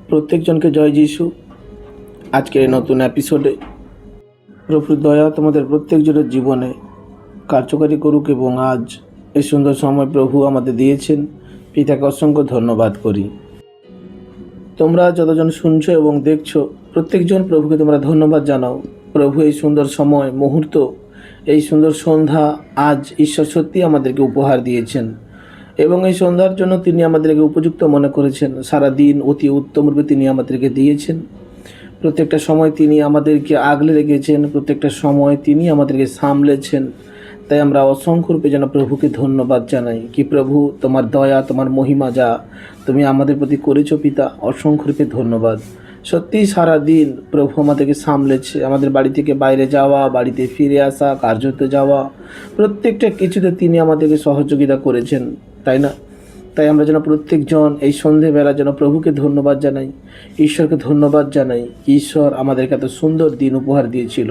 প্রত্যেকজনকে জয় যিশু। আজকের এই নতুন এপিসোডে প্রভুর দয়া তোমাদের প্রত্যেকজনের জীবনে কার্যকারী করুক এবং আজ এই সুন্দর সময় প্রভু আমাদের দিয়েছেন, পিতাকে অসংখ্য ধন্যবাদ করি। তোমরা যতজন শুনছো এবং দেখছো প্রত্যেকজন প্রভুকে তোমরা ধন্যবাদ জানাও। প্রভু এই সুন্দর সময় মুহূর্ত, এই সুন্দর সন্ধ্যা আজ ঈশ্বর সত্যি আমাদেরকে উপহার দিয়েছেন এবং এই সন্ধ্যার জন্য তিনি আমাদেরকে উপযুক্ত মনে করেছেন। সারা দিন অতি উত্তম রূপে তিনি আমাদেরকে দিয়েছেন। প্রত্যেকটা সময় তিনি আমাদেরকে আগলে রেখেছেন, প্রত্যেকটা সময় তিনি আমাদেরকে সামলেছেন। তাই আমরা অসংখ্য রূপে যেন প্রভুকে ধন্যবাদ জানাই। কি প্রভু, তোমার দয়া, তোমার মহিমা যা তুমি আমাদের প্রতি করেছো পিতা, অসংখ্য রূপে ধন্যবাদ। সত্যিই সারা দিন প্রভু আমাদেরকে সামলেছে। আমাদের বাড়ি থেকে বাইরে যাওয়া, বাড়িতে ফিরে আসা, কার্যতে যাওয়া, প্রত্যেকটা কিছুতে তিনি আমাদেরকে সহযোগিতা করেছেন, তাই না? তাই আমরা যেন প্রত্যেকজন এই সন্ধেবেলা যেন প্রভুকে ধন্যবাদ জানাই, ঈশ্বরকে ধন্যবাদ জানাই। ঈশ্বর আমাদেরকে এত সুন্দর দিন উপহার দিয়েছিল।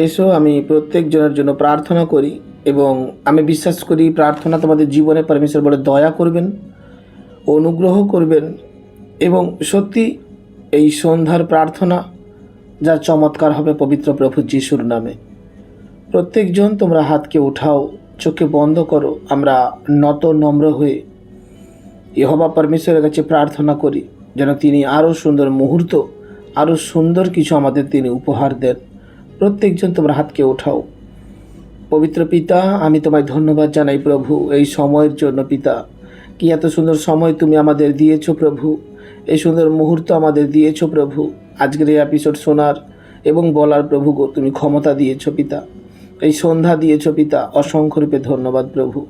এসো আমি প্রত্যেকজনের জন্য প্রার্থনা করি এবং আমি বিশ্বাস করি প্রার্থনা তোমাদের জীবনে পরমেশ্বর বড় দয়া করবেন, অনুগ্রহ করবেন এবং সত্যি এই সন্ধ্যার প্রার্থনা যা চমৎকার হবে পবিত্র প্রভু যিশুর নামে। প্রত্যেকজন তোমরা হাতকে উঠাও, চোখে বন্ধ করো। আমরা নত নম্র হয়ে ইহোবা পরমেশ্বরের কাছে প্রার্থনা করি যেন তিনি আরও সুন্দর মুহূর্ত, আরও সুন্দর কিছু আমাদের তিনি উপহার দেন। প্রত্যেকজন তোমরা হাতকে উঠাও। পবিত্র পিতা, আমি তোমায় ধন্যবাদ জানাই প্রভু এই সময়ের জন্য। পিতা, কি এত সুন্দর সময় তুমি আমাদের দিয়েছো প্রভু, এই সুন্দর মুহূর্ত আমাদের দিয়েছো প্রভু। আজকের এই এপিসোড শোনার এবং বলার প্রভু গো তুমি ক্ষমতা দিয়েছো পিতা, এই সন্ধ্যা দিয়েছো পিতা, অসংখ্য রূপে ধন্যবাদ প্রভু।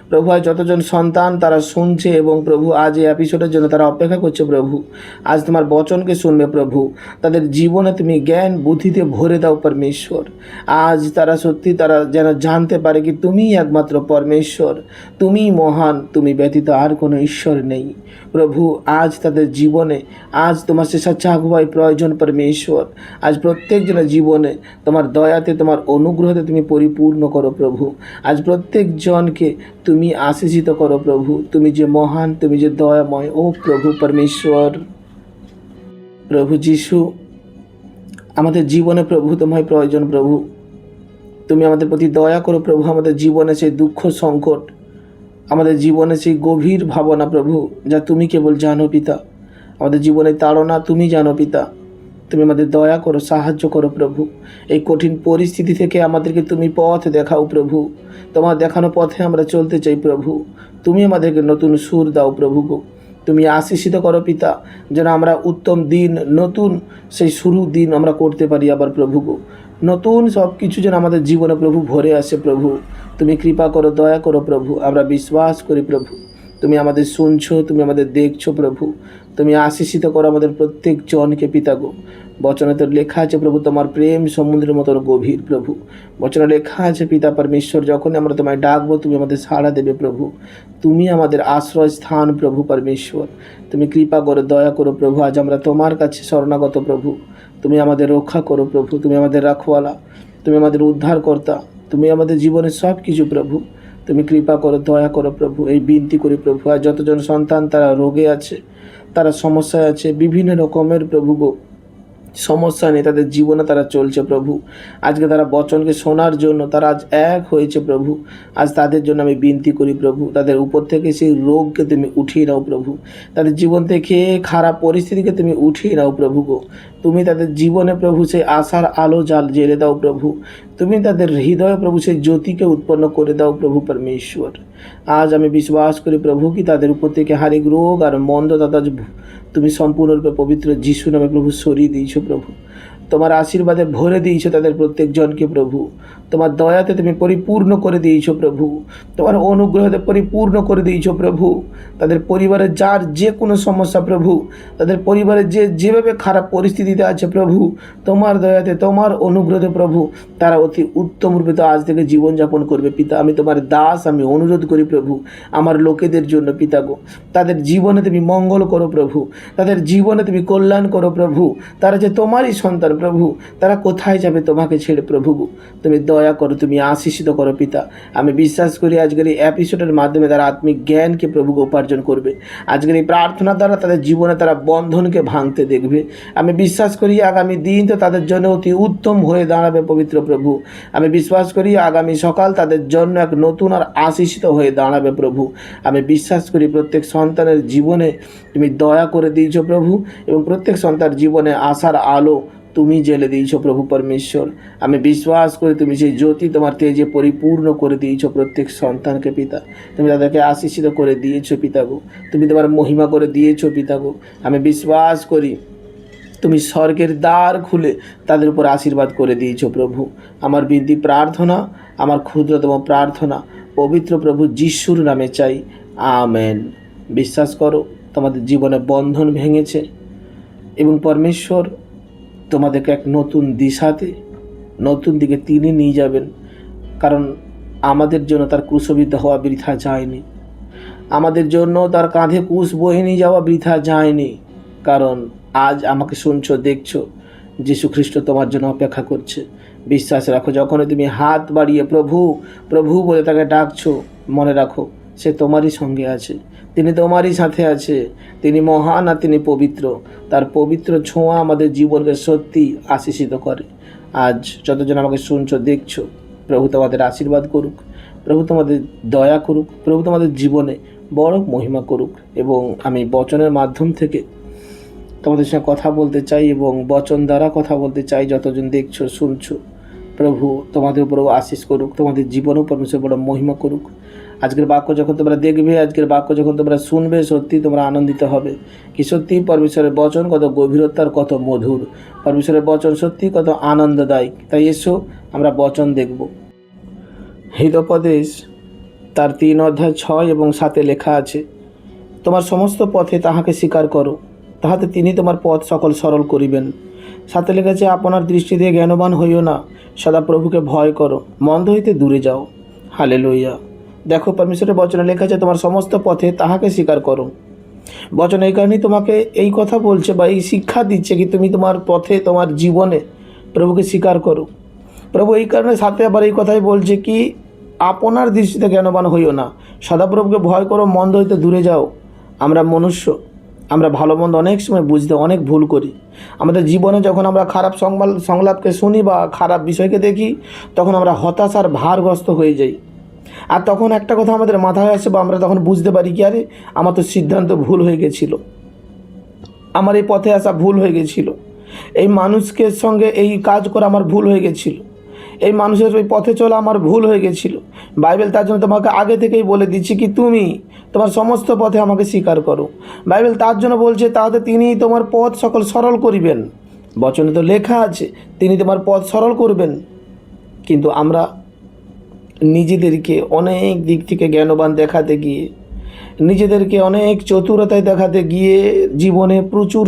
প্রভু আজ যতজন সন্তান তারা শুনছে এবং প্রভু আজ এই এপিসোডের জন্য তারা অপেক্ষা করছে প্রভু, আজ তোমার বচনকে শুনবে প্রভু। তাদের জীবনে তুমি জ্ঞান বুদ্ধিতে ভরে দাও পরমেশ্বর। আজ তারা সত্যি তারা যেন জানতে পারে কি তুমিই একমাত্র পরমেশ্বর, তুমিই মহান, তুমি ব্যতীত আর কোনো ঈশ্বর নেই প্রভু। আজ তাদের জীবনে আজ তোমার সে স্বেচ্ছাভাবে প্রয়োজন পরমেশ্বর। আজ প্রত্যেকজনের জীবনে তোমার দয়াতে, তোমার অনুগ্রহতে তুমি পরিপূর্ণ করো প্রভু। আজ প্রত্যেকজনকে তুমি আশীষিত করো প্রভু। তুমি যে মহান, তুমি যে দয়াময়, ও প্রভু পরমেশ্বর। প্রভু যিশু, আমাদের জীবনে প্রভু তোমায় প্রয়োজন প্রভু। তুমি আমাদের প্রতি দয়া করো প্রভু। আমাদের জীবনে সেই দুঃখ সংকট, আমাদের জীবনে সেই গভীর ভাবনা প্রভু যা তুমি কেবল জানো পিতা। আমাদের জীবনে তাড়না তুমি জানো পিতা। তুমি আমাদের দয়া করো, সাহায্য করো প্রভু। এই কঠিন পরিস্থিতি থেকে আমাদেরকে তুমি পথ দেখাও প্রভু। তোমার দেখানো পথে আমরা চলতে চাই প্রভু। তুমি আমাদেরকে নতুন সুর দাও প্রভু গো। তুমি আশীষিত করো পিতা যেন আমরা উত্তম দিন, নতুন সেই শুরু দিন আমরা করতে পারি আবার প্রভু গো। নতুন সব কিছু যেন আমাদের জীবনে প্রভু ভরে আসে প্রভু। তুমি কৃপা করো, দয়া করো প্রভু। আমরা বিশ্বাস করি প্রভু তুমি আমাদের শুনছো, তুমি আমাদের দেখছো প্রভু। তুমি আশীষিত করো আমাদের প্রত্যেকজনকে পিতা গো। বচনে তো লেখা আছে প্রভু তোমার প্রেম সমুদ্রের মতন গভীর প্রভু। বচনে লেখা আছে পিতা পরমেশ্বর যখন আমরা তোমায় ডাকবো তুমি আমাদের সাড়া দেবে প্রভু। তুমি আমাদের আশ্রয় স্থান প্রভু পরমেশ্বর। তুমি কৃপা করো, দয়া করো প্রভু। আজ আমরা তোমার কাছে শরণাগত প্রভু। তুমি আমাদের রক্ষা করো প্রভু। তুমি আমাদের রাখওয়ালা, তুমি আমাদের উদ্ধারকর্তা, তুমি আমাদের জীবনের সব কিছু প্রভু। তুমি কৃপা করো, দয়া করো প্রভু। এই বিনতি করি প্রভু। আর যতজন সন্তান তারা রোগে আছে, তারা সমস্যায় আছে, বিভিন্ন রকমের প্রভু গো সমস্যা নেই তাদের জীবনে তারা চলছে প্রভু। আজকে তারা বচনকে শোনার জন্য তারা আজ এক হয়েছে প্রভু। আজ তাদের জন্য আমি বিনতি করি প্রভু, তাদের উপর থেকে সেই রোগকে তুমি উঠিয়ে নাও প্রভু। তাদের জীবন থেকে খারাপ পরিস্থিতিকে তুমি উঠিয়ে নাও প্রভু গো। তুমি তাদের জীবনে প্রভু সেই আশার আলো জাল জেলে দাও প্রভু। তুমি তাদের হৃদয়ে প্রভু সেই জ্যোতিকে উৎপন্ন করে দাও প্রভু পরমেশ্বর। আজ আমি বিশ্বাস করি প্রভু কি তাদের উপর থেকে হারিক রোগ আর মন্দতা তুমি সম্পূর্ণরূপে পবিত্র যিশু নামে প্রভু সরিয়ে দিয়েছো প্রভু। তোমার আশীর্বাদে ভরে দিয়েছো তাদের প্রত্যেকজনকে প্রভু। তোমার দয়াতে তুমি পরিপূর্ণ করে দিয়েছো প্রভু। তোমার অনুগ্রহতে পরিপূর্ণ করে দিয়েছো প্রভু। তাদের পরিবারের যার যে কোনো সমস্যা প্রভু, তাদের পরিবারে যেভাবে খারাপ পরিস্থিতিতে আছে প্রভু, তোমার দয়াতে, তোমার অনুগ্রহে প্রভু তারা অতি উত্তম রূপে তো আজ থেকে জীবনযাপন করবে পিতা। আমি তোমার দাস, আমি অনুরোধ করি প্রভু আমার লোকেদের জন্য পিতা গো। তাদের জীবনে তুমি মঙ্গল করো প্রভু, তাদের জীবনে তুমি কল্যাণ করো প্রভু। তারা যে তোমারই সন্তান প্রভু, তারা কোথায় যাবে তোমাকে ছেড়ে প্রভু? তুমি দয়া করো, তুমি আশীষিত করো পিতা। আমি বিশ্বাস করি আজকের এই এপিসোডের মাধ্যমে তারা আত্মিক জ্ঞানকে প্রভু উপার্জন করবে। আজকের এই প্রার্থনা দ্বারা তাদের জীবনে তারা বন্ধনকে ভাঙতে দেখবে। আমি বিশ্বাস করি আগামী দিন তো তাদের জন্য অতি উত্তম হয়ে দাঁড়াবে পবিত্র প্রভু। আমি বিশ্বাস করি আগামী সকাল তাদের জন্য এক নতুন আর আশীষিত হয়ে দাঁড়াবে প্রভু। আমি বিশ্বাস করি প্রত্যেক সন্তানের জীবনে তুমি দয়া করে দিয়েছো প্রভু, এবং প্রত্যেক সন্তান জীবনে আশার আলো তুমি জেলে দিয়েছো প্রভু পরমেশ্বর। আমি বিশ্বাস করি তুমি সেই জ্যোতি তোমার তেজে পরিপূর্ণ করে দিয়েছো প্রত্যেক সন্তানকে পিতা। তুমি তাদেরকে আশীষিত করে দিয়েছো পিতা গো, তুমি তোমার মহিমা করে দিয়েছো পিতা গো। আমি বিশ্বাস করি তুমি স্বর্গের দ্বার খুলে তাদের উপর আশীর্বাদ করে দিয়েছো প্রভু। আমার বিনতি প্রার্থনা, আমার ক্ষুদ্রতম প্রার্থনা পবিত্র প্রভু যিশুর নামে চাই, আমেন। বিশ্বাস করো তোমাদের জীবনে বন্ধন ভেঙেছে এবং পরমেশ্বর তোমাদেরকে এক নতুন দিশাতে, নতুন দিকে তিনি নিয়ে যাবেন। কারণ আমাদের জন্য তার ক্রুশবিদ্ধ হওয়া বৃথা যায়নি, আমাদের জন্য তার কাঁধে কুশ বয়ে নিয়ে যাওয়া বৃথা যায়নি। কারণ আজ আমাকে শুনছো, দেখছো, যীশু খ্রিস্ট তোমার জন্য অপেক্ষা করছে। বিশ্বাস রাখো, যখনই তুমি হাত বাড়িয়ে প্রভু প্রভু বলে তাকে ডাকছো, মনে রাখো সে তোমারই সঙ্গে আছে, তিনি তোমারই সাথে আছে। তিনি মহান আর তিনি পবিত্র। তার পবিত্র ছোঁয়া আমাদের জীবনকে সত্যি আশীষিত করে। আজ যতজন আমাকে শুনছো, দেখছো, প্রভু তোমাদের আশীর্বাদ করুক, প্রভু তোমাদের দয়া করুক, প্রভু তোমাদের জীবনে বড় মহিমা করুক। এবং আমি বচনের মাধ্যম থেকে তোমাদের সঙ্গে কথা বলতে চাই এবং বচন দ্বারা কথা বলতে চাই। যতজন দেখছো, শুনছো, প্রভু তোমাদের উপরেও আশীষ করুক, তোমাদের জীবনেও পরমেশ্বর বড় মহিমা করুক। আজকের বাক্য যখন তোমরা দেখবে, আজকের বাক্য যখন তোমরা শুনবে, সত্যি তোমরা আনন্দিত হবে কি সত্যি পরমেশ্বরের বচন কত গভীরতার, কত মধুর। পরমেশ্বরের বচন সত্যি কত আনন্দদায়ক। তাই এসো আমরা বচন দেখব। হিতোপদেশ তার 3 অধ্যায় 6 এবং 7 লেখা আছে, তোমার সমস্ত পথে তাহাকে স্বীকার করো, তাহাতে তিনি তোমার পথ সকল সরল করিবেন। 7 লেখা আছে, আপনার দৃষ্টি দিয়ে জ্ঞানবান হইও না, সদা প্রভুকে ভয় করো, মন্দ হইতে দূরে যাও। হালেলুয়া। দেখো পরমেশ্বরের বচনে লেখা আছে তোমার সমস্ত পথে তাহাকে স্বীকার করো। বচন এই কারণেই তোমাকে এই কথা বলছে বা এই শিক্ষা দিচ্ছে কি তুমি তোমার পথে, তোমার জীবনে প্রভুকে স্বীকার করো। প্রভু এই কারণে সাথে আবার এই কথাই বলছে কি আপনার দৃষ্টিতে জ্ঞানবান হইও না, সদাপ্রভুকে ভয় করো, মন্দ হইতে দূরে যাও। আমরা মনুষ্য, আমরা ভালো মন্দ অনেক সময় বুঝতে অনেক ভুল করি। আমাদের জীবনে যখন আমরা খারাপ সংলাপকে শুনি বা খারাপ বিষয়কে দেখি, তখন আমরা হতাশার ভারগ্রস্ত হয়ে যাই। আর তখন একটা কথা আমাদের মাথায় আসে বা আমরা তখন বুঝতে পারি কি আরে আমার তো সিদ্ধান্ত ভুল হয়ে গেছিল, আমার এই পথে আসা ভুল হয়ে গেছিল, এই মানুষকে সঙ্গে এই কাজ করা আমার ভুল হয়ে গেছিল, এই মানুষের ওই পথে চলা আমার ভুল হয়ে গেছিল। বাইবেল তার জন্য তোমাকে আগে থেকেই বলে দিচ্ছি কি তুমি তোমার সমস্ত পথে আমাকে স্বীকার করো। বাইবেল তার জন্য বলছে তাহলে তিনি তোমার পথ সকল সরল করিবেন। বচনে তো লেখা আছে তিনি তোমার পথ সরল করবেন। কিন্তু আমরা নিজেদেরকে অনেক দিক থেকে জ্ঞানবান দেখাতে গিয়ে, নিজেদেরকে অনেক চতুরতায় দেখাতে গিয়ে জীবনে প্রচুর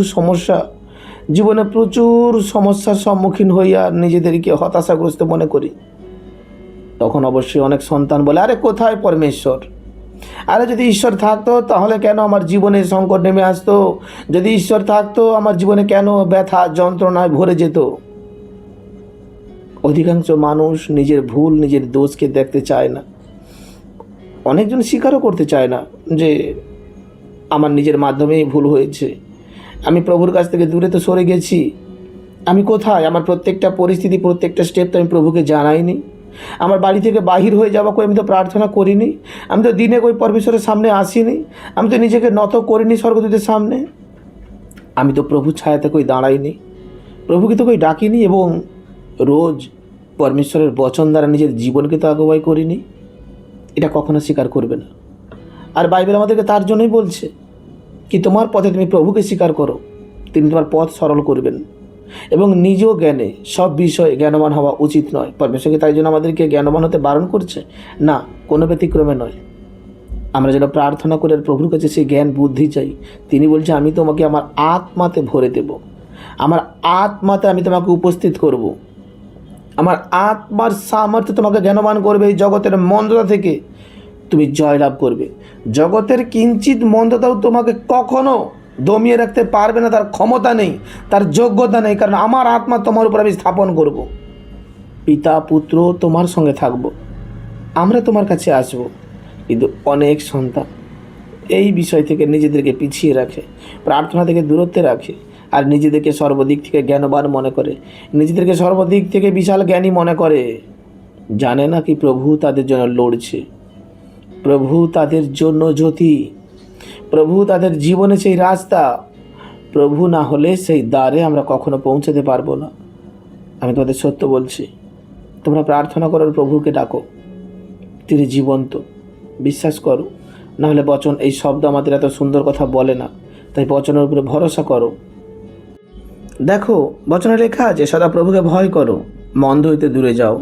সমস্যার সম্মুখীন হইয়া নিজেদেরকে হতাশাগ্রস্ত মনে করি। তখন অবশ্যই অনেক সন্তান বলে আরে কোথায় পরমেশ্বর, আরে যদি ঈশ্বর থাকতো তাহলে কেন আমার জীবনে সংকট নেমে আসতো, যদি ঈশ্বর থাকতো আমার জীবনে কেন ব্যথা যন্ত্রণায় ভরে যেত। অধিকাংশ মানুষ নিজের ভুল, নিজের দোষকে দেখতে চায় না। অনেকজন স্বীকারও করতে চায় না যে আমার নিজের মাধ্যমেই ভুল হয়েছে, আমি প্রভুর কাছ থেকে দূরে তো সরে গেছি, আমি কোথায়, আমার প্রত্যেকটা পরিস্থিতি, প্রত্যেকটা স্টেপ তো আমি প্রভুকে জানাইনি, আমার বাড়ি থেকে বাহির হয়ে যাওয়া কই আমি তো প্রার্থনা করিনি, আমি তো দিনে কই পরমেশ্বরের সামনে আসিনি, আমি তো নিজেকে নত করিনি স্বর্গদূতের সামনে, আমি তো প্রভুর ছায়াতে কই দাঁড়াইনি, প্রভুকে তো কই ডাকিনি এবং রোজ পরমেশ্বরের বচন দ্বারা নিজের জীবনকে তো আগুয়াই করিনি। এটা কখনো স্বীকার করবে না। আর বাইবেল আমাদেরকে তার জন্যই বলছে কি তোমার পথে তুমি প্রভুকে স্বীকার করো, তিনি তোমার পথ সরল করবেন। এবং নিজ জ্ঞানে সব বিষয়ে জ্ঞানবান হওয়া উচিত নয়। পরমেশ্বরকে তাই জন্য আমাদেরকে জ্ঞানবান হতে বারণ করছে না, কোনো ব্যতিক্রমে নয়। আমরা যেন প্রার্থনা করে প্রভুর কাছে সেই জ্ঞান বুদ্ধি চাই। তিনি বলছে আমি তোমাকে আমার আত্মাতে ভরে দেব, আমার আত্মাতে আমি তোমাকে উপস্থিত করব, আমার আত্মার সামর্থ্য তোমাকে জ্ঞানবান করবে। এই জগতের মন্দতা থেকে তুমি জয়লাভ করবে। জগতের কিঞ্চিত মন্দতাও তোমাকে কখনো দমিয়ে রাখতে পারবে না, তার ক্ষমতা নেই, তার যোগ্যতা নেই, কারণ আমার আত্মা তোমার উপর আমি স্থাপন করব। পিতা পুত্র তোমার সঙ্গে থাকব, আমরা তোমার কাছে আসব। কিন্তু অনেক সন্তান এই বিষয় থেকে নিজেদেরকে পিছিয়ে রাখে, প্রার্থনা থেকে দূরত্বে রাখে, আর নিজেদেরকে সর্বদিক থেকে জ্ঞানবান মনে করে, নিজেদেরকে সর্বদিক থেকে বিশাল জ্ঞানী মনে করে। জানে না কি প্রভু তাদের জন্য লড়ছে, প্রভু তাদের জন্য জ্যোতি, প্রভু তাদের জীবনে সেই রাস্তা। প্রভু না হলে সেই দ্বারে আমরা কখনো পৌঁছাতে পারবো না। আমি তোমাদের সত্য বলছি, তোমরা প্রার্থনা করো, প্রভুকে ডাকো, তিনি জীবন্ত, বিশ্বাস করো। নাহলে বচন, এই শব্দ আমাদের এত সুন্দর কথা বলে না, তাই বচনের উপরে ভরসা করো। দেখো বচনে লেখা আছে, সদা প্রভুকে ভয় করো, মন্দ হইতে দূরে যাও।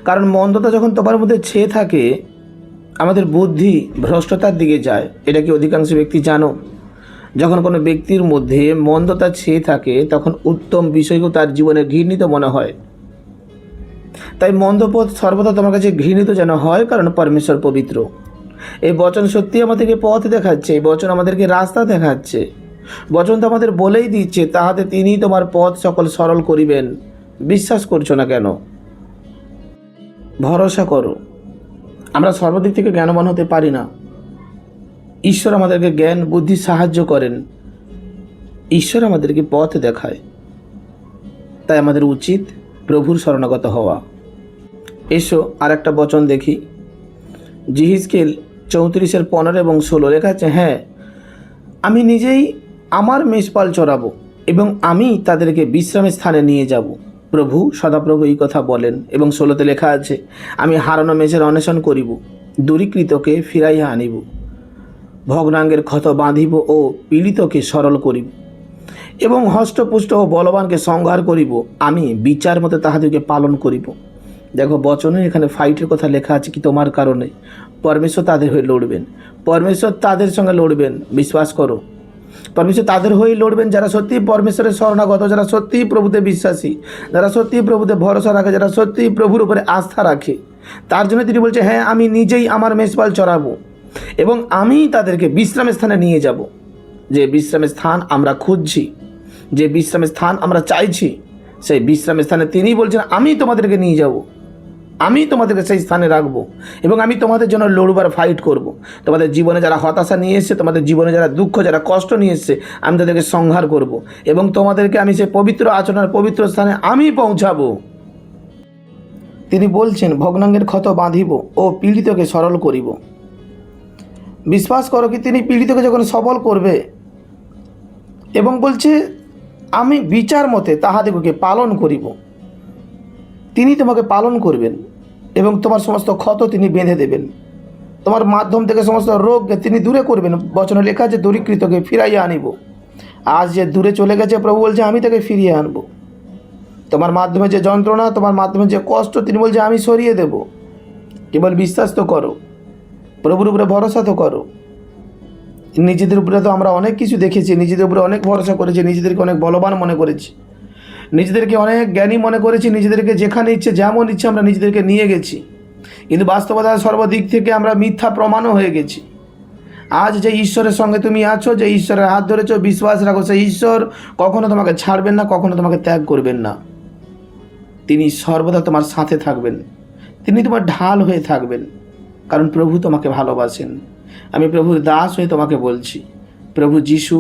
কারণ মন্দতা যখন তোমার মধ্যে ছেয়ে থাকে, আমাদের বুদ্ধি ভ্রষ্টতার দিকে যায়। এটা কি অধিকাংশ ব্যক্তি জানো? যখন কোনো ব্যক্তির মধ্যে মন্দতা ছেয়ে থাকে, তখন উত্তম বিষয়গুলো তার জীবনে ঘৃণিত মনে হয়। তাই মন্দ পথ সর্বদা তোমার কাছে ঘৃণিত যেন হয়, কারণ পরমেশ্বর পবিত্র। এই বচন সত্যি আমাদেরকে পথ দেখাচ্ছে, এই বচন আমাদেরকে রাস্তা দেখাচ্ছে। বচন তো আমাদের বলেই দিচ্ছে, তাহাতে তিনি তোমার পথ সকল সরল করিবেন। বিশ্বাস করছো না কেন? ভরসা করো। আমরা সর্বদিক থেকে জ্ঞানবান হতে পারি না, ঈশ্বর আমাদেরকে জ্ঞান বুদ্ধি সাহায্য করেন, ঈশ্বর আমাদেরকে পথ দেখায়। তাই আমাদের উচিত প্রভুর শরণাগত হওয়া। এসো আর একটা বচন দেখি, জিহিজকেল 34:15 এবং 16 লেখা আছে, হ্যাঁ আমি নিজেই আমার মেষপাল চড়াবো এবং আমি তাদেরকে বিশ্রামের স্থানে নিয়ে যাব। প্রভু সদাপ্রভু এই কথা বলেন। এবং 16তে লেখা আছে, আমি হারানো মেষের অন্বেষণ করিব, দূরীকৃতকে ফিরাইয়া আনিব, ভগ্নাঙ্গের ক্ষত বাঁধিব ও পীড়িতকে সরল করিব, এবং হষ্টপুষ্ট ও বলবানকে সংহার করিব, আমি বিচার মতে তাহাদেরকে পালন করিব। দেখো বচনে এখানে ফাইটের কথা লেখা আছে, কি তোমার কারণে পরমেশ্বর তাদের হয়ে লড়বেন, পরমেশ্বর তাদের সঙ্গে লড়বেন। বিশ্বাস করো, পরমেশ্বর তাদের হয়েই লড়বেন যারা সত্যিই পরমেশ্বরের শরণাগত, যারা সত্যিই প্রভুতে বিশ্বাসী, যারা সত্যিই প্রভুতে ভরসা রাখে, যারা সত্যিই প্রভুর উপরে আস্থা রাখে। তার জন্য তিনি বলছে, হ্যাঁ আমি নিজেই আমার মেষপাল চড়াবো এবং আমি তাদেরকে বিশ্রামের স্থানে নিয়ে যাব। যে বিশ্রামের স্থান আমরা খুঁজছি, যে বিশ্রামের স্থান আমরা চাইছি, সেই বিশ্রামের স্থানে তিনি বলছেন, আমি তোমাদেরকে নিয়ে যাব, আমি তোমাদেরকে সেই স্থানে রাখবো এবং আমি তোমাদের জন্য লড়বার ফাইট করব। তোমাদের জীবনে যারা হতাশা নিয়ে এসছে, তোমাদের জীবনে যারা দুঃখ, যারা কষ্ট নিয়ে এসছে, আমি তাদেরকে সংহার করব এবং তোমাদেরকে আমি সেই পবিত্র আচরণের পবিত্র স্থানে আমি পৌঁছাবো। তিনি বলছেন, ভগ্নাঙ্গের ক্ষত বাঁধিব ও পীড়িতকে সরল করিব। বিশ্বাস করো কি তিনি পীড়িতকে যখন সবল করবে এবং বলছে, আমি বিচার মতে তাহাদিগকে পালন করিব, তিনি তোমাকে পালন করবেন এবং তোমার সমস্ত ক্ষত তিনি বেঁধে দেবেন, তোমার মাধ্যম থেকে সমস্ত রোগকে তিনি দূরে করবেন। বচনে লেখা আছে, দূরীকৃতকে ফিরাইয়া আনিব। আজ যে দূরে চলে গেছে, প্রভু বলছে আমি তাকে ফিরিয়ে আনব। তোমার মাধ্যমে যে যন্ত্রণা, তোমার মাধ্যমে যে কষ্ট, তিনি বলছে আমি সরিয়ে দেব। কেবল বিশ্বাস তো করো, প্রভুর উপরে ভরসা তো করো। নিজেদের উপরে তো আমরা অনেক কিছু দেখেছি, নিজেদের উপরে অনেক ভরসা করেছি, নিজেদেরকে অনেক বলবান মনে করেছি, নিজেদেরকে অনেক জ্ঞানী মনে করেছি, নিজেদেরকে যেখানে ইচ্ছে যেমন ইচ্ছে আমরা নিজেদেরকে নিয়ে গেছি। কিন্তু বাস্তবতা সর্বদিক থেকে আমরা মিথ্যা প্রমাণও হয়ে গেছি। আজ যে ঈশ্বরের সঙ্গে তুমি আছো, যে ঈশ্বরের হাত ধরেছো, বিশ্বাস রাখো, সেই ঈশ্বর কখনো তোমাকে ছাড়বেন না, কখনো তোমাকে ত্যাগ করবেন না। তিনি সর্বদা তোমার সাথে থাকবেন, তিনি তোমার ঢাল হয়ে থাকবেন, কারণ প্রভু তোমাকে ভালোবাসেন। আমি প্রভুর দাস হয়ে তোমাকে বলছি, প্রভু যিশু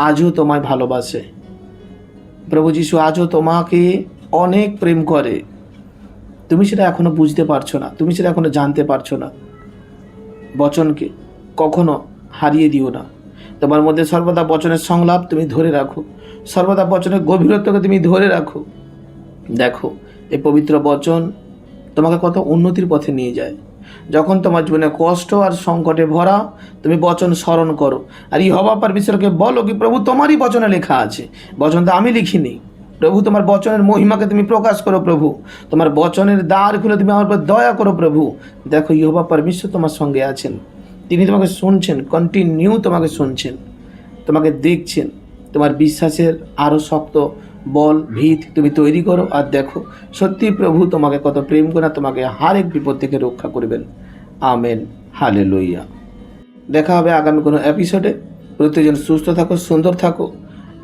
আজও তোমায় ভালোবাসে, প্রভু যিশু আজও তোমাকে অনেক প্রেম করে। তুমি সেটা এখনও বুঝতে পারছো না, তুমি সেটা এখনও জানতে পারছো না। বচনকে কখনো হারিয়ে দিও না। তোমার মধ্যে সর্বদা বচনের সংলাপ তুমি ধরে রাখো, সর্বদা বচনের গভীরত্বকে তুমি ধরে রাখো। দেখো এই পবিত্র বচন তোমাকে কত উন্নতির পথে নিয়ে যায়। যখন তোমার জীবনে কষ্ট আর সংকটে ভরা, তুমি বচন স্মরণ করো আর ইহোবা পরমেশ্বরকে বলো কি, প্রভু তোমারই বচনে লেখা আছে, বচন তো আমি লিখিনি। প্রভু তোমার বচনের মহিমাকে তুমি প্রকাশ করো, প্রভু তোমার বচনের দ্বার খুলে তুমি আমার উপর দয়া করো। প্রভু দেখো ইহোবা পরমেশ্বর তোমার সঙ্গে আছেন, তিনি তোমাকে শুনছেন, কন্টিনিউ তোমাকে শুনছেন, তোমাকে দেখছেন। তোমার বিশ্বাসের আরও শক্ত বল ভিত তুমি তৈরি করো আর দেখো সত্যি প্রভু তোমাকে কত প্রেম করে তোমাকে হর এক বিপদ থেকে রক্ষা করবেন। Amen, hallelujah. দেখা হবে আগামী কোনো এপিসোডে। প্রত্যেকজন সুস্থ থাকো, সুন্দর থাকো।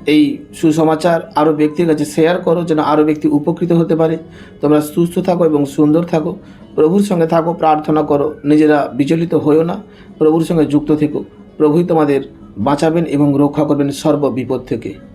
এই সুসমাচার আরও ব্যক্তির কাছে শেয়ার করো, যেন আরও ব্যক্তি উপকৃত হতে পারে। তোমরা সুস্থ থাকো এবং সুন্দর থাকো, প্রভুর সঙ্গে থাকো, প্রার্থনা করো, নিজেরা বিচলিত হয়েও না, প্রভুর সঙ্গে যুক্ত থেকো। প্রভুই তোমাদের বাঁচাবেন এবং রক্ষা করবেন সর্ব বিপদ থেকে।